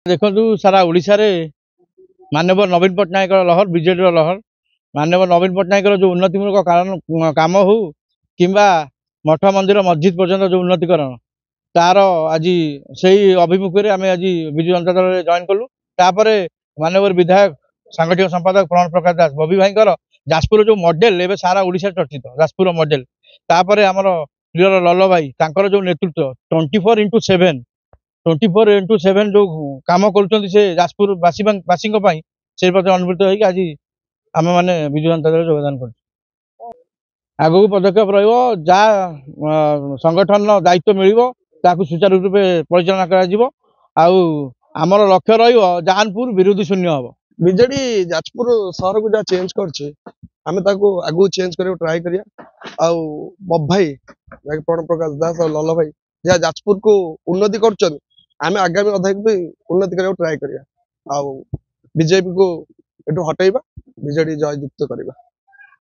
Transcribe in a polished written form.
ଦେଖନ୍ତୁ ସାରା ଓଡ଼ିଶାରେ ମାନ୍ୟବର ନବୀନ ପଟ୍ଟନାୟକର ଲହର ବିଜେଡିର ଲହର। ମାନ୍ୟବର ନବୀନ ପଟ୍ଟନାୟକର ଯେଉଁ ଉନ୍ନତିମୂଳକ କାମ ହଉ କିମ୍ବା ମଠ ମନ୍ଦିର ମସଜିଦ୍ ପର୍ଯ୍ୟନ୍ତ ଯେଉଁ ଉନ୍ନତିକରଣ ତାର ଆଜି ସେଇ ଅଭିମୁଖରେ ଆମେ ଆଜି ବିଜୁ ଜନତା ଦଳରେ ଜଏନ୍ କଲୁ। ତାପରେ ମାନ୍ୟବର ବିଧାୟକ ସାଂଗଠନିକ ସମ୍ପାଦକ ପ୍ରଣବ ପ୍ରକାଶ ଦାସ ବବି ଭାଇଙ୍କର ଯାଜପୁର ଯେଉଁ ମଡେଲ ଏବେ ସାରା ଓଡ଼ିଶା ଚର୍ଚ୍ଚିତ ଯାଜପୁର ମଡେଲ। ତାପରେ ଆମର ପ୍ରିୟର ଲଲ ଭାଇ ତାଙ୍କର ଯେଉଁ ନେତୃତ୍ୱ 24x7 जो काम कर जाजपुर बासी से प्रति अनुवृत्त होगी आज आम मैंने विजु जनता दल योगदान कर आगू पदक्षेप रहा संगठन दायित्व मिल सुचारू रूपे परिचालना कर लक्ष्य रनपुर विरोधी शून्य हम बीजेडी जाजपुर सहर को जहाँ चेंज करें आगू चेंज कर ट्राए करिया भाई प्रणव प्रकाश दास और लल भाई जहाँ जाजपुर को उन्नति कर आगामी अध्याय भी उन्नति करने ट्राए करिया बीजेपी को एटू हटेबा बीजेडी जययुक्त करवा।